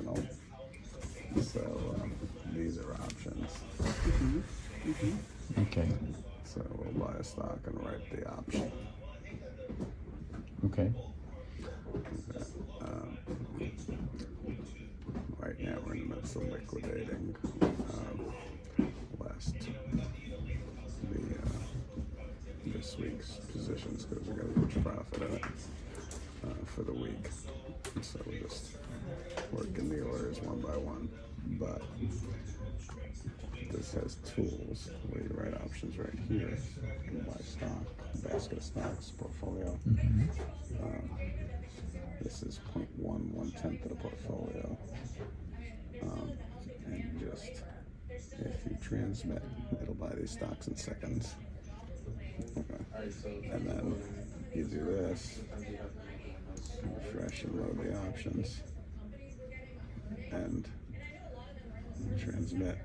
know. So these are options. Okay. So we'll buy a stock and write the option. Okay. Okay. Right now we're in the midst of liquidating last this week's positions because we got a huge profit in it for the week. So we're just working the orders one by one. But this has tools where you write options right here. You can buy stock, basket of stocks, portfolio. This is 0.1/10 of the portfolio. And just, if you transmit, it'll buy these stocks in seconds. Okay. And then you do this, refresh and load the options, and transmit,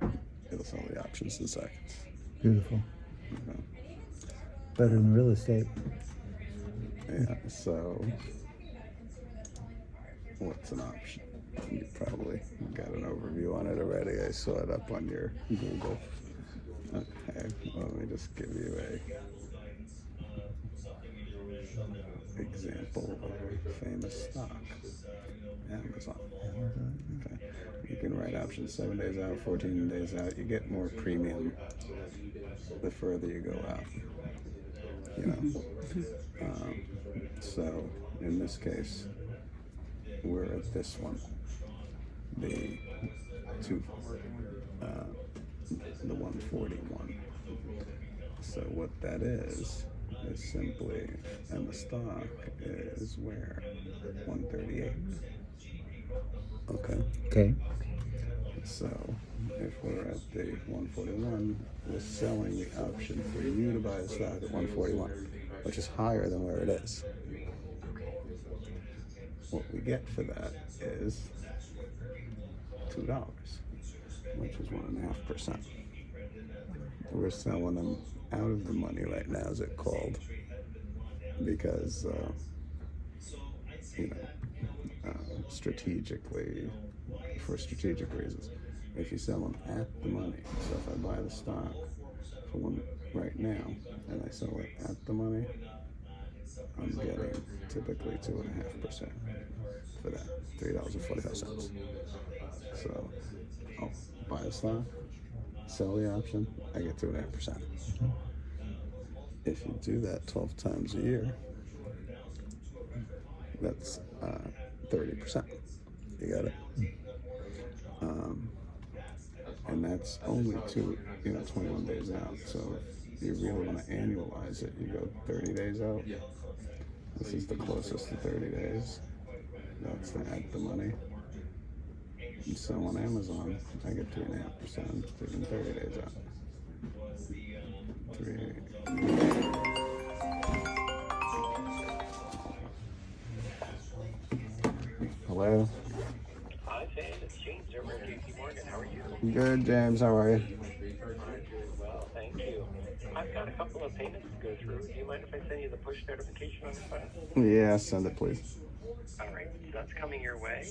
it'll sell the options in seconds. Beautiful. Okay. Better than real estate. Yeah, so what's an option? You probably got an overview on it already. I saw it up on your Google. Okay, well, let me just give you a example of a famous stock. Amazon. Okay. You can write options 7 days out, 14 days out. You get more premium the further you go out. You know. So in this case, we're at this one, the 141. So what that is simply, and the stock is where 138. Okay. Okay. So if we're at the 141, we're selling the option for you to buy a stock at 141, which is higher than where it is. What we get for that is $2, which is 1.5%. We're selling them out of the money right now, as it's called, because strategically, for strategic reasons. If you sell them at the money, so if I buy the stock for one right now and I sell it at the money, I'm getting typically 2.5% for that, $3.45. So I'll buy a stock, sell the option, I get 2.5%. If you do that 12 times a year, that's 30%. You got it. And that's only 21 days out. So if you really want to annualize it, you go 30 days out. This is the closest to 30 days. That's the at the money. And so on Amazon, I get 3.5%, even 30 days out. Hello? Hi, Sam. It's James over at JP Morgan. How are you? Good, James. How are you? I'm doing well, thank you. I've got a couple of payments to go through. Do you mind if I send you the push notification on your phone? Yeah, send it, please. All right, so that's coming your way.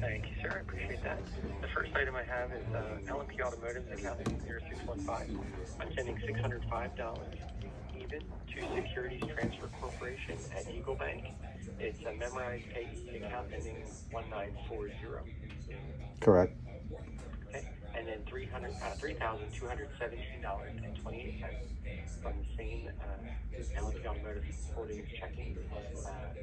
Thank you, sir. I appreciate that. The first item I have is LMP Automotive's account 0615. I'm sending $605 even to Securities Transfer Corporation at Eagle Bank. It's a memorized payee account ending 1940. Correct. Okay, and then $3,217.28 from the same LMP Automotive Holdings checking.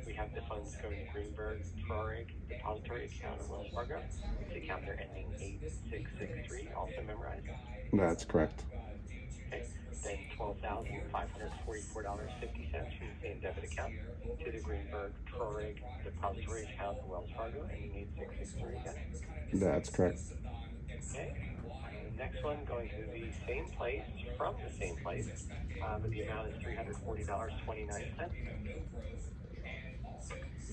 We have the funds going to Greenberg Traurig Depository account at Wells Fargo. It's the account they're ending 8663, also memorized. That's correct. Okay, then $12,544.50 from the same debit account to the Greenberg Traurig Depository account at Wells Fargo ending 8663 again. That's correct. Okay. Next one going to the same place, from the same place, but the amount is $340.29.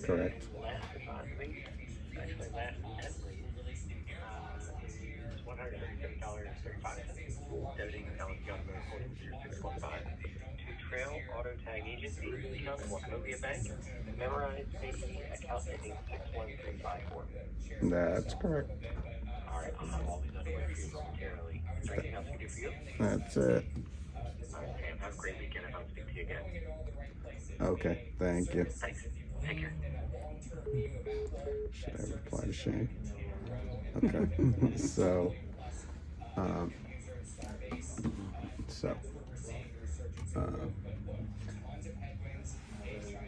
Correct. Last but not least, actually last and least, is $137.35. Debiting LMP Automotive Holdings 0615 to Trail Auto Tag Agency, account at Wachovia Bank. Memorize payee account ending 61354. That's correct. All right, I'll have all these underway for you momentarily. Is there anything else we can do for you? That's it. All right, Sam, have a great weekend and I'll speak to you again. Okay, thank you. Thanks. Take care. Should I reply to Shane? Okay. So, um,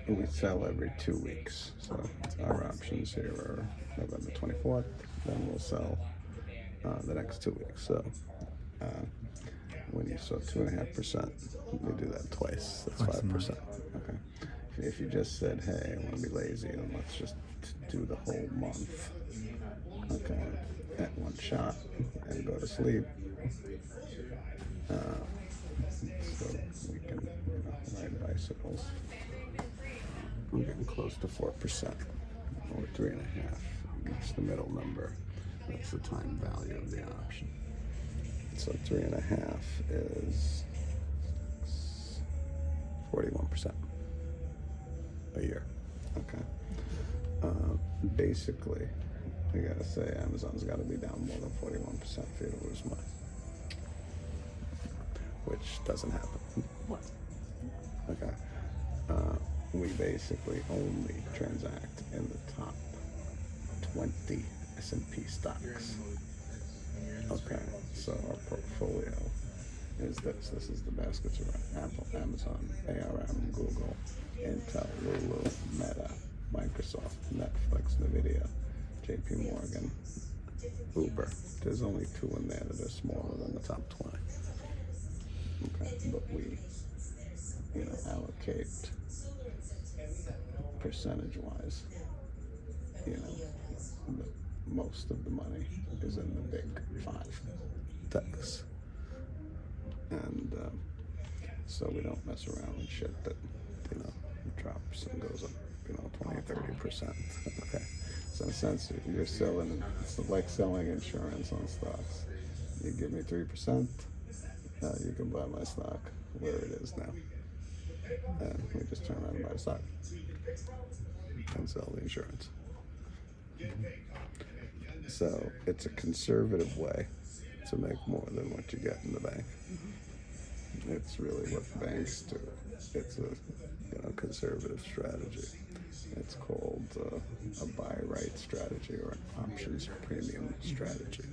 we sell every 2 weeks. So our options here are November 24th. Then we'll sell the next 2 weeks. So when you saw 2.5%, we do that twice. That's 5%. Okay. If you just said, hey, I want to be lazy and let's just do the whole month, okay, at one shot and go to sleep, so we can ride bicycles. I'm getting close to 4% or 3.5. It's the middle number. That's the time value of the option. So 3.5 is 41% a year. Okay. Basically, I gotta say Amazon's got to be down more than 41% for you to lose money, which doesn't happen. What? Okay. We basically only transact in the top 20 S&P stocks. Okay, so our portfolio is this. This is the baskets around Apple, Amazon, ARM, Google, Intel, Lulu, Meta, Microsoft, Netflix, Nvidia, JP Morgan, Uber. There's only 2 in there that are smaller than the top 20. Okay, but we, allocate percentage-wise. Most of the money is in the big 5 techs, and so we don't mess around with shit that drops and goes up 20-30%. Okay, so in a sense you're selling, it's like selling insurance on stocks. You give me 3%, you can buy my stock where it is now, and we just turn around and buy a stock and sell the insurance. So it's a conservative way to make more than what you get in the bank. It's really what banks do. It's a conservative strategy. It's called a buy right strategy or an options premium strategy.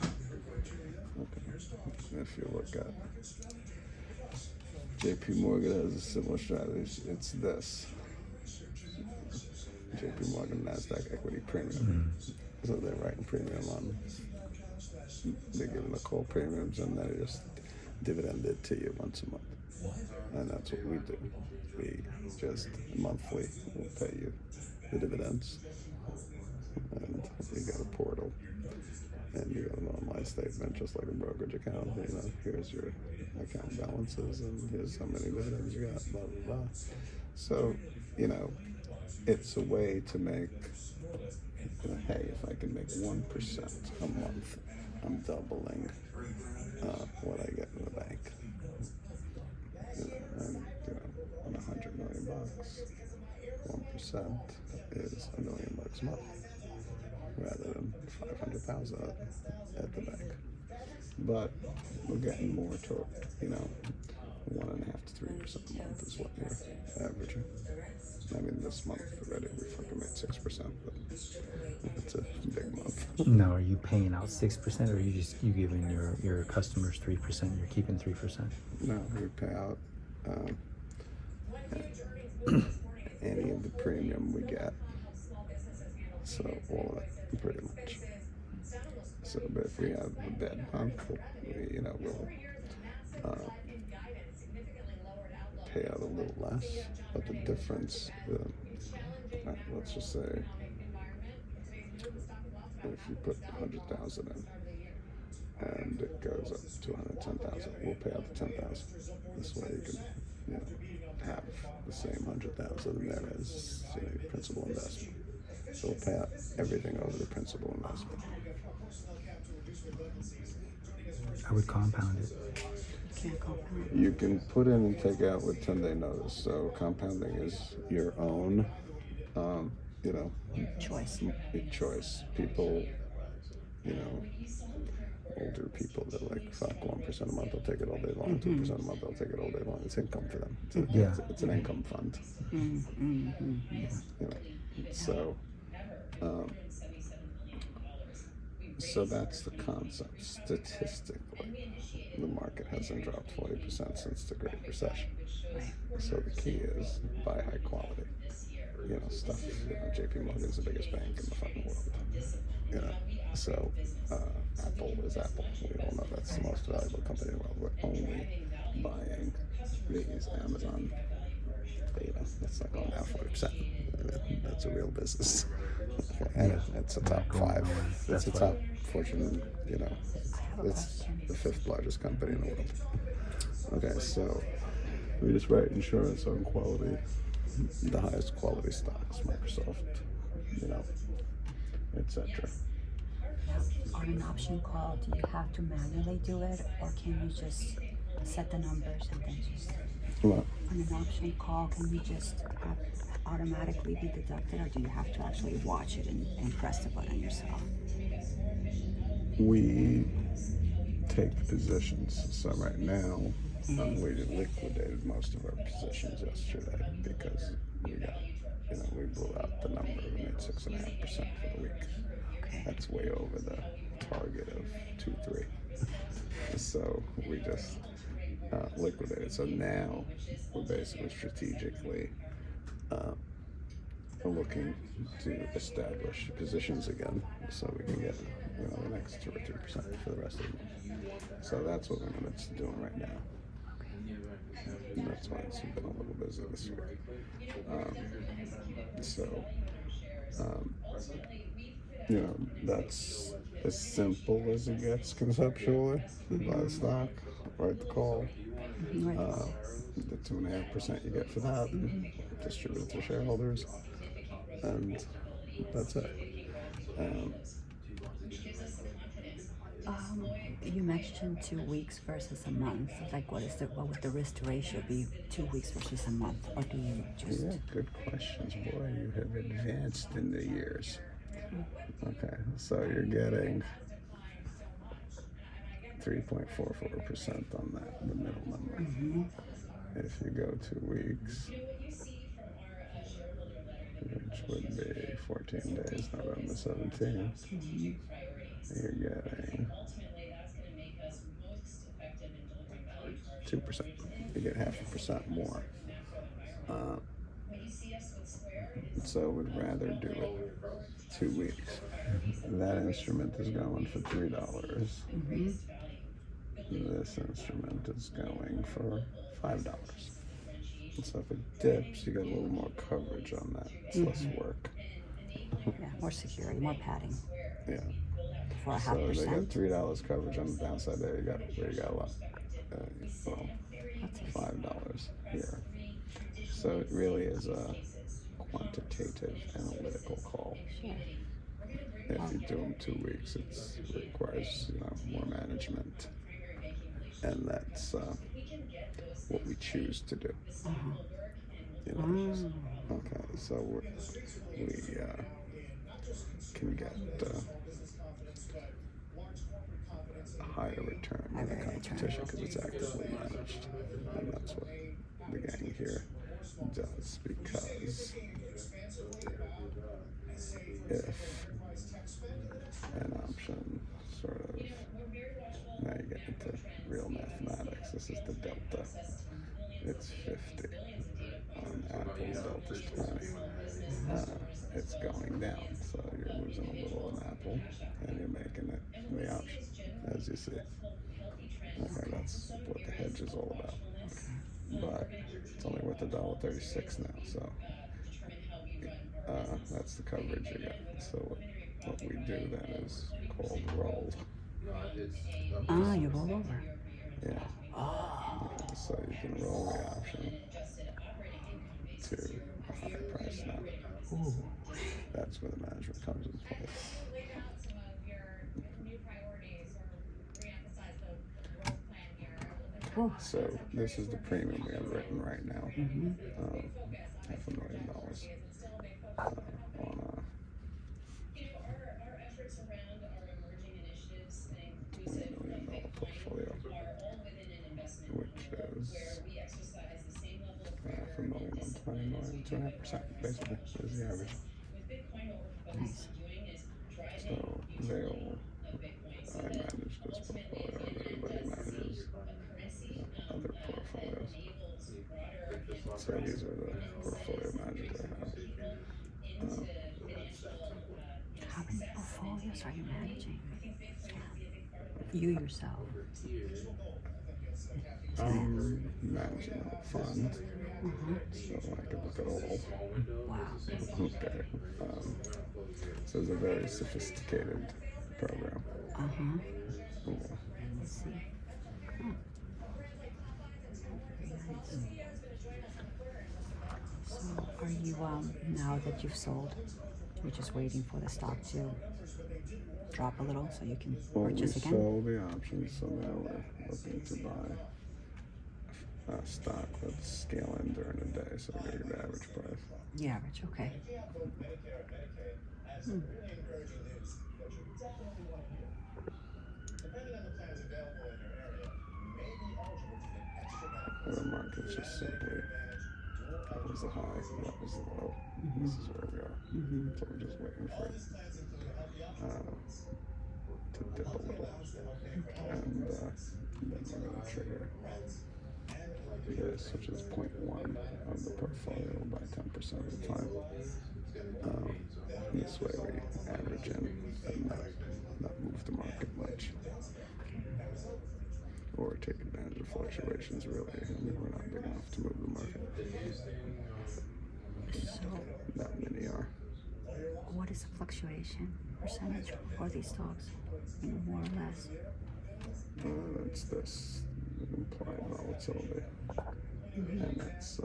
Okay. If you look at JP Morgan has a similar strategy. It's this. JP Morgan NASDAQ equity premium. So they're writing premium on, they're giving the call premiums and they just dividend it to you once a month. And that's what we do. We just monthly will pay you the dividends. And you got a portal and you got an online statement just like a brokerage account. Here's your account balances and here's how many dividends you got, blah, blah, blah. So, it's a way to make, hey, if I can make 1% a month, I'm doubling what I get in the bank. And on $100 million, 1% is $1 million a month, rather than 500,000 at the bank. But we're getting more to 1.5 to 3% a month is what we're averaging. I mean, this month already we fucking made 6%, but it's a big month. No, are you paying out 6%, or you giving your customers 3%? You're keeping 3%. No, we pay out any of the premium we get. So all of it, pretty much. So, but if we have a bad month, we'll pay out a little less, but the difference, let's just say, if you put 100,000 in and it goes up to 110,000, we'll pay out the 10,000. This way you can, have the same 100,000 in there as your principal investment. So we'll pay out everything over the principal investment. I would compound it. can't compound. You can put in and take out with 10-day notice. So compounding is your own, you know, Choice. choice. People, you know, older people that like fuck 1% a month, they'll take it all day long. 2% a month, they'll take it all day long. It's income for them. It's an income fund. You know, so. So that's the concept. Statistically, the market hasn't dropped 40% since the Great Recession. Right. So the key is buy high quality. You know, stuff. You know, JP Morgan's the biggest bank in the fucking world. You know, so Apple is Apple. We all know that's the most valuable company in the world. We're only buying these Amazon. You know, that's like now 40%. That's a real business. Okay. And it's a top 5. It's a top Fortune. You know, it's the 5th largest company in the world. Okay, so we just write insurance on quality, the highest quality stocks, Microsoft, you know, etc. On an option call, do you have to manually do it, or can you just set the numbers and then just... What? On an option call, can you just have automatically be deducted, or do you have to actually watch it and press the button yourself? We take positions. So right now, we liquidated most of our positions yesterday because we got, you know, we blew out the number. We made 6.5% for the week. Okay. That's way over the target of 2-3. So we just liquidated. So now we're basically strategically looking to establish positions again, so we can get, you know, the next 2 or 3% for the rest of the month. So that's what we're going to be doing right now. And that's why it's been a little busy this week. You know, that's as simple as it gets conceptually. Buy the stock, write the call. The 2.5% you get for that, distribute it to shareholders, and that's it. You mentioned 2 weeks versus a month. Like, what would the risk to ratio be? 2 weeks versus a month, or do you just? Yeah, good questions, boy. You have advanced in the years. Okay, so you're getting 3.44% on that, the middle number. If you go 2 weeks, which would be 14 days, November 17th, you're getting 2%. You get 0.5% more. So we'd rather do it 2 weeks. That instrument is going for $3. This instrument is going for $5. So if it dips, you get a little more coverage on that. It's less work. Yeah, more security, more padding. Yeah. For a So they got %. $3 coverage on the downside. There you got a lot. Well, $5 here. So it really is a quantitative analytical call. Sure. If you do them 2 weeks, it requires, you know, more management, and that's what we choose to do. You know, okay, so we can get a higher return than the competition because it's actively managed, and that's what the gang here does. Because if an option sort of, now you get into real mathematics, this is the delta, it's 50 on Apple, delta's 20. It's going down, so you're losing a little on Apple and you're making it in the option, as you see. Okay, that's what the hedge is all about. But it's only worth $1.36 now, so that's the coverage you get. So what we do then is called roll. You roll over. Yeah. Okay, so you can roll the option to a higher price now. Ooh. That's where the management comes in place. Whew. So this is the premium we have written right now. Mm-hmm. $500,000 on a $20 million portfolio, which is $500,000 on 20 million, 2.5% basically is the average. Nice. So I manage this portfolio and everybody manages other portfolios. So these are the portfolio managers I have. How many portfolios are you managing? You yourself. I'm managing a fund, Mm-hmm. so I can look at all. Wow. Okay. So it's a very sophisticated program. Uh-huh. Yeah. Let's see. Oh. Very nice. So are you, now that you've sold, you're just waiting for the stock to drop a little so you can Well, we purchase again? sold the options, so now we're looking to buy stock that's scaling during the day, so we gotta get the average price. The average, okay. The market's just simply, that was the high, that was the low. Mm-hmm. This is where we are. Mm-hmm. So we're just waiting for it to dip a little. And then we're gonna trigger this, which is 0.1 of the portfolio by 10% of the time. This way we average in and not move the market much. Or take advantage of fluctuations, really. I mean, we're not big enough to move the market. So Not many are. what is the fluctuation percentage for these stocks? More or less? That's this implied volatility. And that's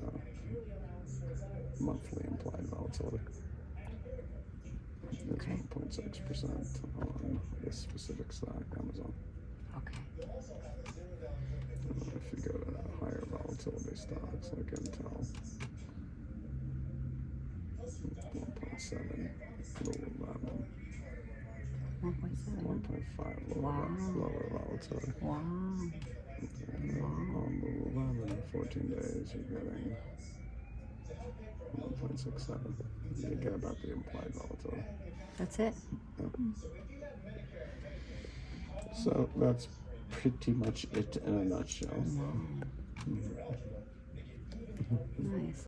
monthly implied volatility. It's Okay. 1.6% on this specific stock, Amazon. Okay. If you go to higher volatility stocks like Intel, 1.7, Lululemon, 1.7. 1.5 Wow. lower volatility. Wow. On Lululemon in 14 days, you're getting 1.67. You get about the implied volatility. That's it? Yeah. So that's pretty much it in a nutshell. Wow. Nice.